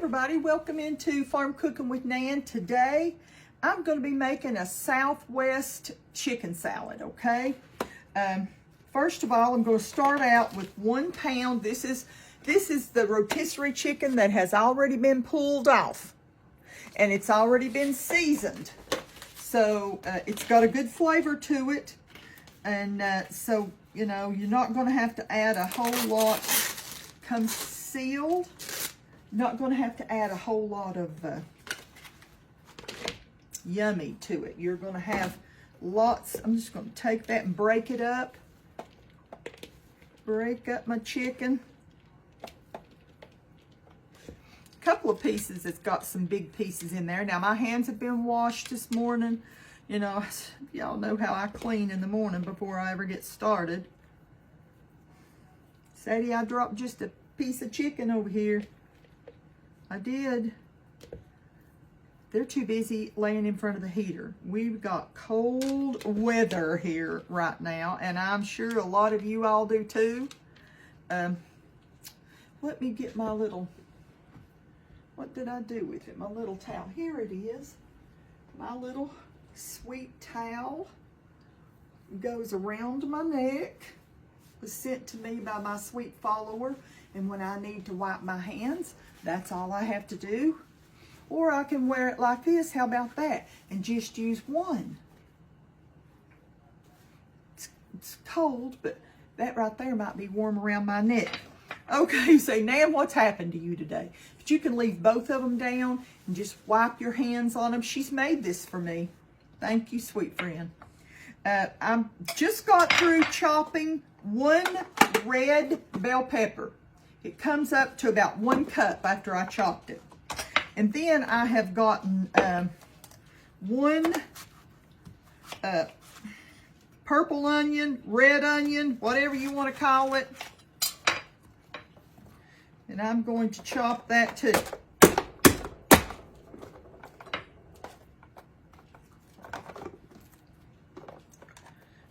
everybody, welcome into Farm Cooking with Nan. Today I'm going to be making a Southwest chicken salad, okay? First of all, I'm going to start out with 1 pound. This is the rotisserie chicken that has already been pulled off and it's already been seasoned. So it's got a good flavor to it, and so you know you're not going to have to add a whole lot. Comes sealed. Not going to have to add a whole lot of yummy to it. You're going to have lots. I'm just going to take that and break it up. Break up my chicken. A couple of pieces. It's got some big pieces in there. Now my hands have been washed this morning. You know, y'all know how I clean in the morning before I ever get started. Sadie, I dropped just a piece of chicken over here. I did. They're too busy laying in front of the heater. We've got cold weather here right now, and I'm sure a lot of you all do too. Let me get my little, what did I do with it? My little towel. Here it is. My little sweet towel goes around my neck. Was sent to me by my sweet follower, and when I need to wipe my hands, that's all I have to do. Or I can wear it like this. How about that? And just use one. It's cold, but that right there might be warm around my neck. Okay, say, Nan, what's happened to you today? But you can leave both of them down and just wipe your hands on them. She's made this for me. Thank you, sweet friend. I just got through chopping 1 red bell pepper. It comes up to about 1 cup after I chopped it. And then I have gotten 1 purple onion, red onion, whatever you want to call it. And I'm going to chop that too.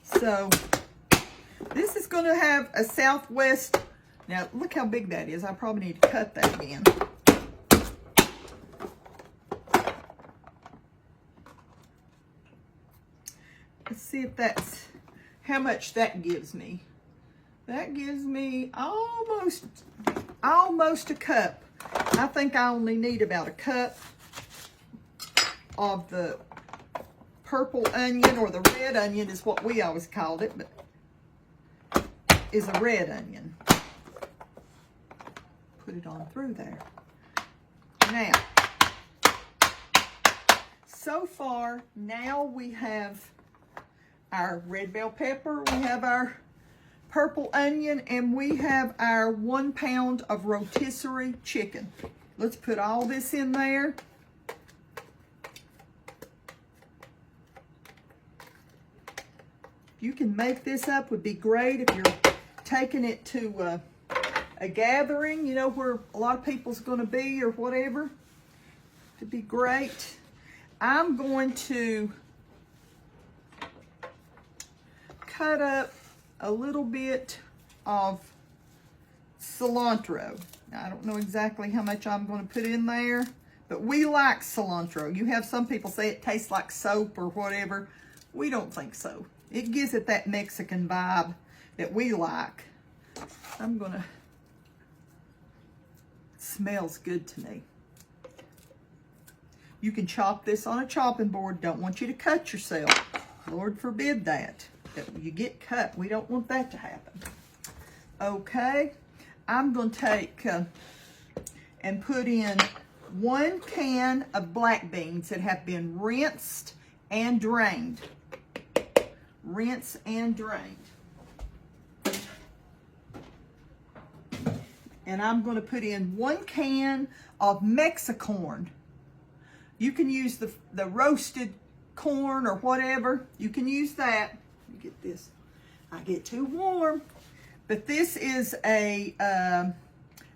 So this is going to have a Southwest. Now look how big that is. I probably need to cut that again. Let's see if that's how much that gives me. That gives me almost a cup. I think I only need about a cup of the purple onion, or the red onion is what we always called it, but is a red onion. Put it on through there. Now, so far, now we have our red bell pepper, we have our purple onion, and we have our 1 pound of rotisserie chicken. Let's put all this in there. You can make this up, would be great if you're taking it to a gathering, you know, where a lot of people's going to be or whatever. It'd be great. I'm going to cut up a little bit of cilantro. Now, I don't know exactly how much I'm going to put in there, but we like cilantro. You have some people say it tastes like soap or whatever. We don't think so. It gives it that Mexican vibe that we like. I'm gonna, smells good to me. You can chop this on a chopping board. Don't want you to cut yourself. Lord forbid that you get cut. We don't want that to happen. Okay, I'm gonna take and put in 1 can of black beans that have been rinsed and drained. Rinse and drained. And I'm going to put in 1 can of Mexicorn. You can use the roasted corn or whatever. You can use that. Let me get this. I get too warm. But this is a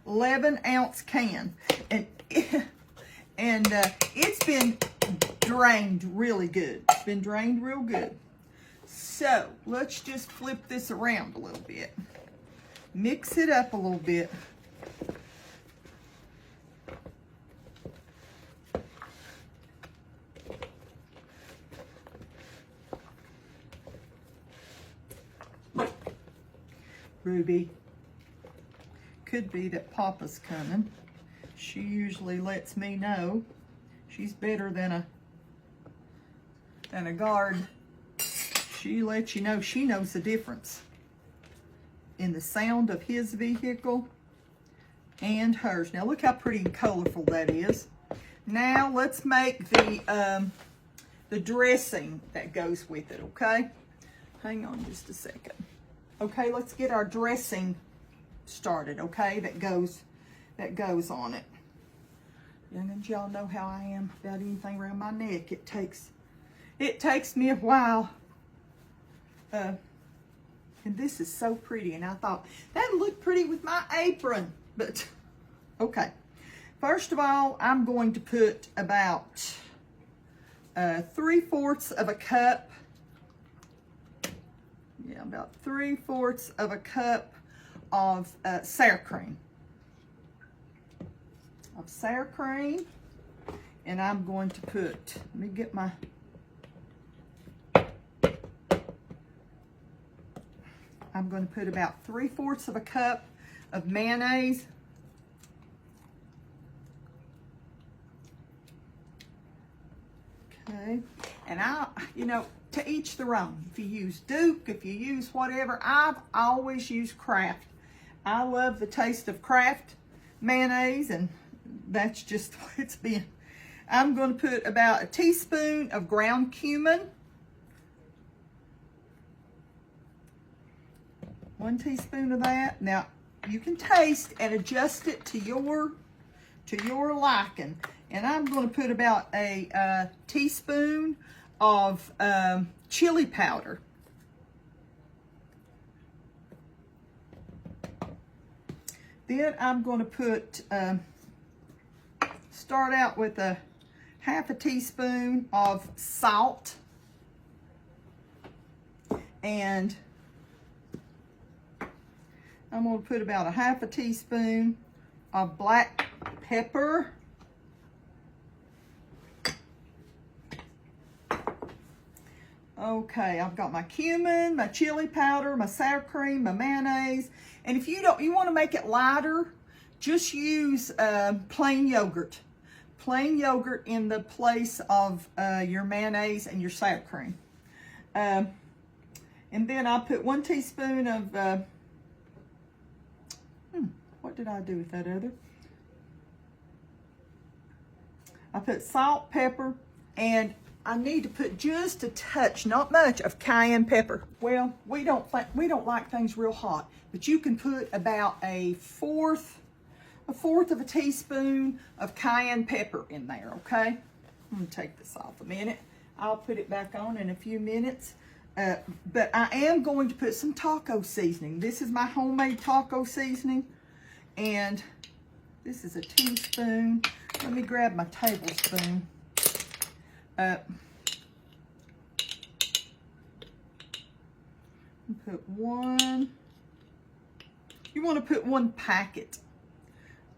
11-ounce can. And it's been drained really good. It's been drained real good. So let's just flip this around a little bit. Mix it up a little bit. Ruby. Could be that Papa's coming. She usually lets me know. She's better than a guard. She lets you know. She knows the difference in the sound of his vehicle and hers. Now look how pretty and colorful that is. Now let's make the dressing that goes with it, okay? Hang on just a second. Okay, let's get our dressing started, okay? That goes on it. Young'uns, y'all know how I am about anything around my neck. It takes me a while. And this is so pretty, and I thought that'd look pretty with my apron, but okay. First of all, I'm going to put about 3/4 of a cup. Yeah, about 3/4 of a cup of sour cream. And I'm going to put, let me get my, I'm going to put about 3/4 of a cup of mayonnaise. Okay, and to each their own. If you use Duke, if you use whatever, I've always used Kraft. I love the taste of Kraft mayonnaise, and that's just what it's been. I'm going to put about a teaspoon of ground cumin. 1 teaspoon of that. Now, you can taste and adjust it to your liking. And I'm going to put about a teaspoon of chili powder. Then I'm going to put, start out with a 1/2 teaspoon of salt. And I'm going to put about a 1/2 teaspoon of black pepper. Okay, I've got my cumin, my chili powder, my sour cream, my mayonnaise. And if you want to make it lighter, just use plain yogurt. Plain yogurt in the place of your mayonnaise and your sour cream. And then I'll put 1 teaspoon of, what did I do with that other? I put salt, pepper, and I need to put just a touch, not much, of cayenne pepper. Well, we don't like things real hot, but you can put about a fourth of a teaspoon of cayenne pepper in there, okay? I'm gonna take this off a minute. I'll put it back on in a few minutes. But I am going to put some taco seasoning. This is my homemade taco seasoning, and this is a teaspoon. Let me grab my tablespoon. Put 1. You want to put 1 packet.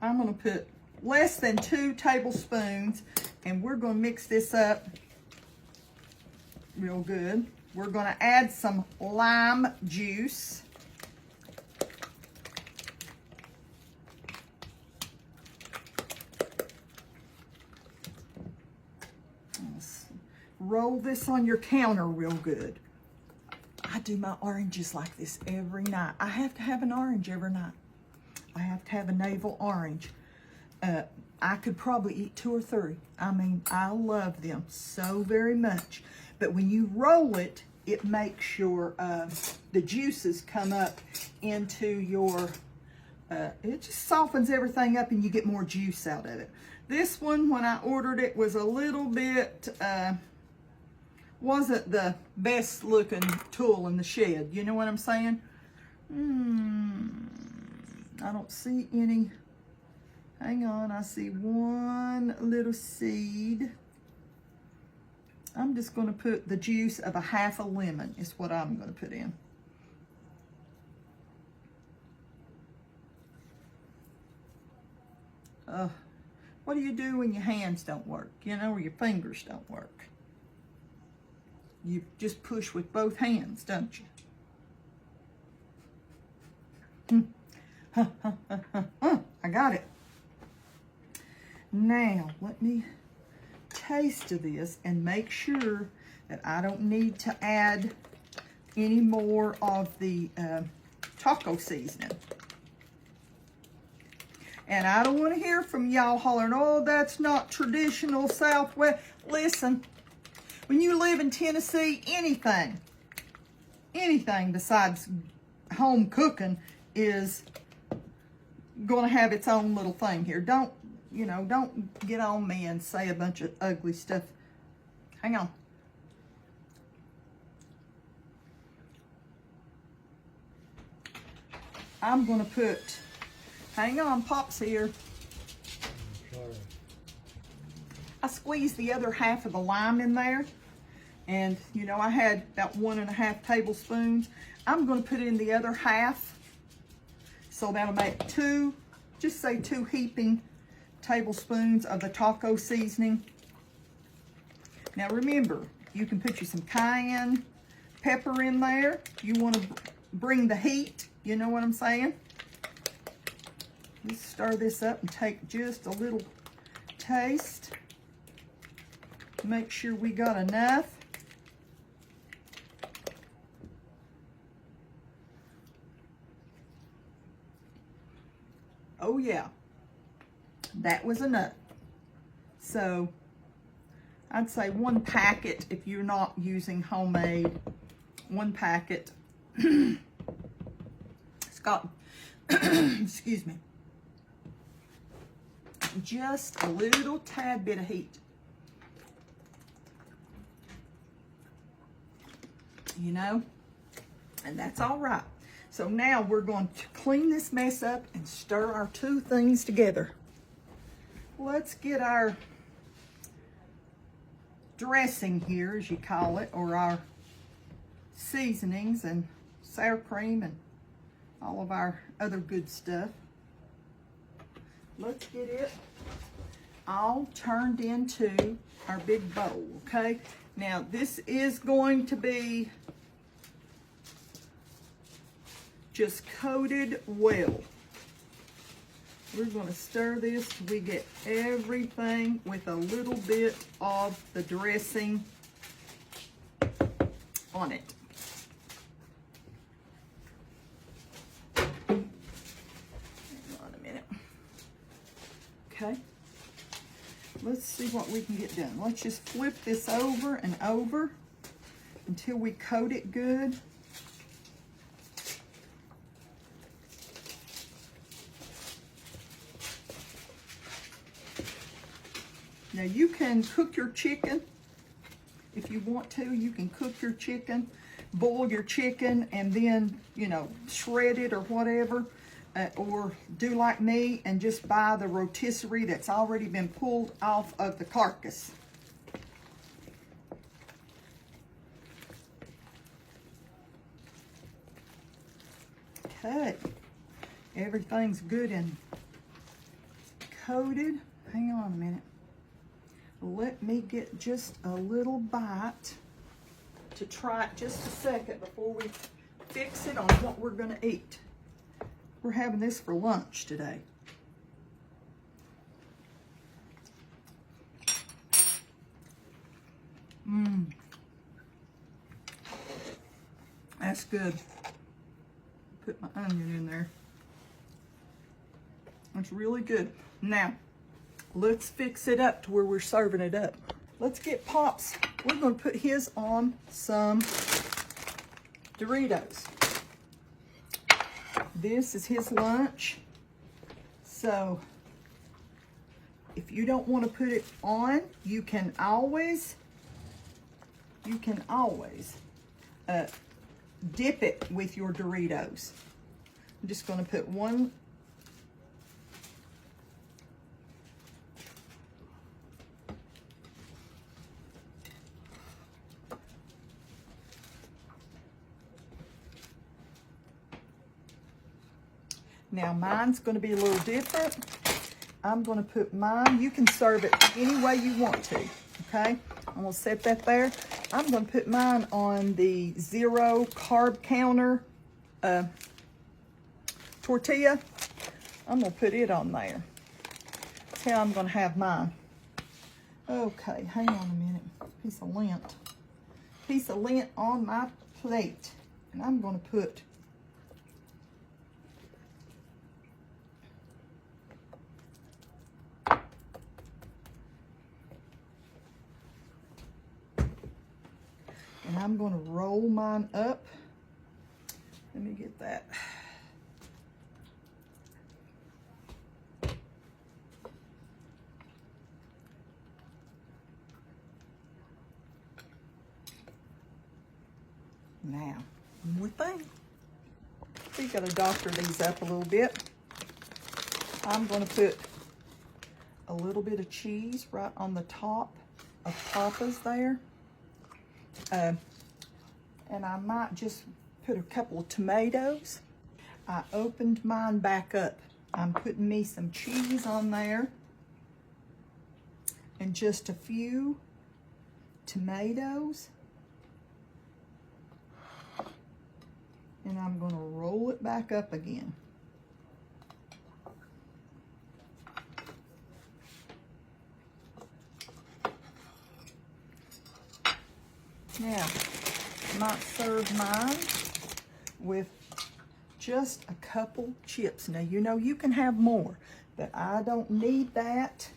I'm going to put less than 2 tablespoons, and we're going to mix this up real good. We're going to add some lime juice. Roll this on your counter real good. I do my oranges like this every night. I have to have an orange every night. I have to have a navel orange. I could probably eat 2 or 3. I mean, I love them so very much. But when you roll it, it makes sure the juices come up into your, it just softens everything up and you get more juice out of it. This one, when I ordered it, was a little bit, wasn't the best looking tool in the shed. You know what I'm saying? I don't see any. Hang on, I see 1 little seed. I'm just going to put the juice of a 1/2 lemon is what I'm going to put in. What do you do when your hands don't work, or your fingers don't work? You just push with both hands, don't you? I got it. Now, let me taste of this and make sure that I don't need to add any more of the taco seasoning. And I don't want to hear from y'all hollering, oh, that's not traditional Southwest. Listen, when you live in Tennessee, anything besides home cooking is going to have its own little thing here. Don't get on me and say a bunch of ugly stuff. Hang on. I'm going to put, hang on, Pop's here. Sorry. I squeezed the other half of the lime in there. And, I had about 1.5 tablespoons. I'm going to put in the other half. So that'll make just say 2 heaping tablespoons of the taco seasoning. Now remember, you can put you some cayenne pepper in there. You want to bring the heat, you know what I'm saying? Let's stir this up and take just a little taste. Make sure we got enough. Oh yeah, that was enough. So I'd say 1 packet if you're not using homemade. 1 packet. It's got, excuse me, just a little tad bit of heat. And that's all right. So now we're going to clean this mess up and stir our 2 things together. Let's get our dressing here, as you call it, or our seasonings and sour cream and all of our other good stuff. Let's get it all turned into our big bowl, okay? Now this is going to be just coated well. We're going to stir this till we get everything with a little bit of the dressing on it. Hang on a minute. Okay. Let's see what we can get done. Let's just flip this over and over until we coat it good. Now you can cook your chicken if you want to. You can cook your chicken, boil your chicken, and then, shred it or whatever. Or do like me and just buy the rotisserie that's already been pulled off of the carcass. Okay, everything's good and coated. Hang on a minute. Let me get just a little bite to try it just a second before we fix it on what we're going to eat. We're having this for lunch today. That's good. Put my onion in there. That's really good. Now, let's fix it up to where we're serving it up. Let's get Pop's. We're going to put his on some Doritos. This is his lunch. So, if you don't want to put it on, you can always dip it with your Doritos. I'm just going to put one. Now mine's going to be a little different. I'm going to put mine, you can serve it any way you want to, okay? I'm going to set that there. I'm going to put mine on the 0 carb counter tortilla. I'm gonna put it on there. That's how I'm gonna have mine. Okay, hang on a minute. Piece of lint. Piece of lint on my plate. And I'm gonna put and I'm gonna roll mine up. Let me get that. Now, one more thing. We gotta doctor these up a little bit. I'm gonna put a little bit of cheese right on the top of Papa's there. And I might just put a couple of tomatoes. I opened mine back up. I'm putting me some cheese on there and just a few tomatoes. And I'm going to roll it back up again. Now, I might serve mine with just a couple chips. Now, you know you can have more, but I don't need that.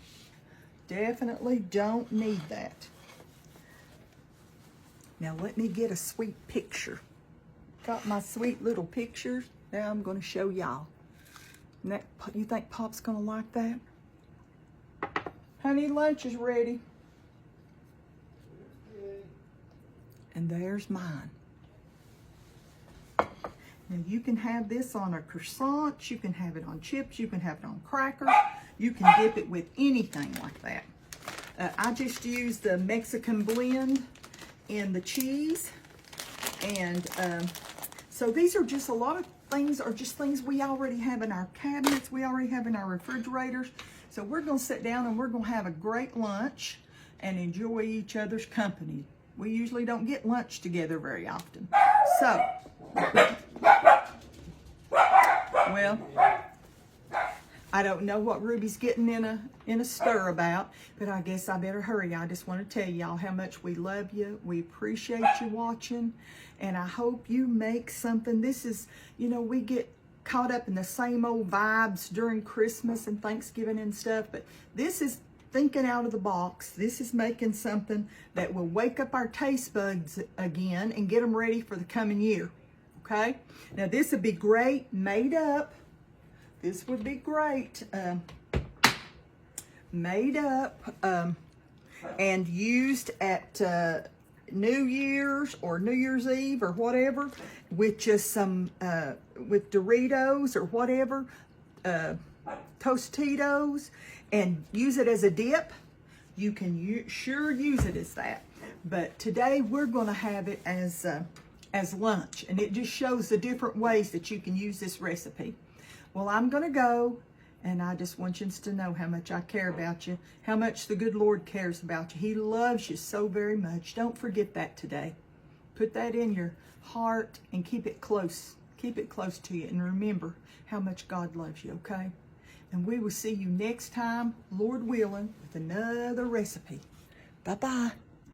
Definitely don't need that. Now, let me get a sweet picture. Got my sweet little pictures. Now I'm going to show y'all. You think Pop's going to like that? Honey, lunch is ready. And there's mine. Now you can have this on a croissant, you can have it on chips, you can have it on crackers, you can dip it with anything like that. I just used the Mexican blend in the cheese. And so these are just a lot of things, are just things we already have in our cabinets, we already have in our refrigerators. So we're gonna sit down and we're gonna have a great lunch and enjoy each other's company. We usually don't get lunch together very often. So, well, I don't know what Ruby's getting in a stir about, but I guess I better hurry. I just want to tell y'all how much we love you. We appreciate you watching, and I hope you make something. This is, you know, we get caught up in the same old vibes during Christmas and Thanksgiving and stuff, but this is thinking out of the box. This is making something that will wake up our taste buds again and get them ready for the coming year, okay? Now, this would be great made up. This would be great made up and used at New Year's or New Year's Eve or whatever with just some, with Doritos or whatever, Tostitos, and use it as a dip. You can sure use it as that. But today we're gonna have it as lunch, and it just shows the different ways that you can use this recipe. Well, I'm gonna go, and I just want you to know how much I care about you, how much the good Lord cares about you. He loves you so very much. Don't forget that today. Put that in your heart and keep it close. Keep it close to you, and remember how much God loves you, okay? And we will see you next time, Lord willing, with another recipe. Bye-bye.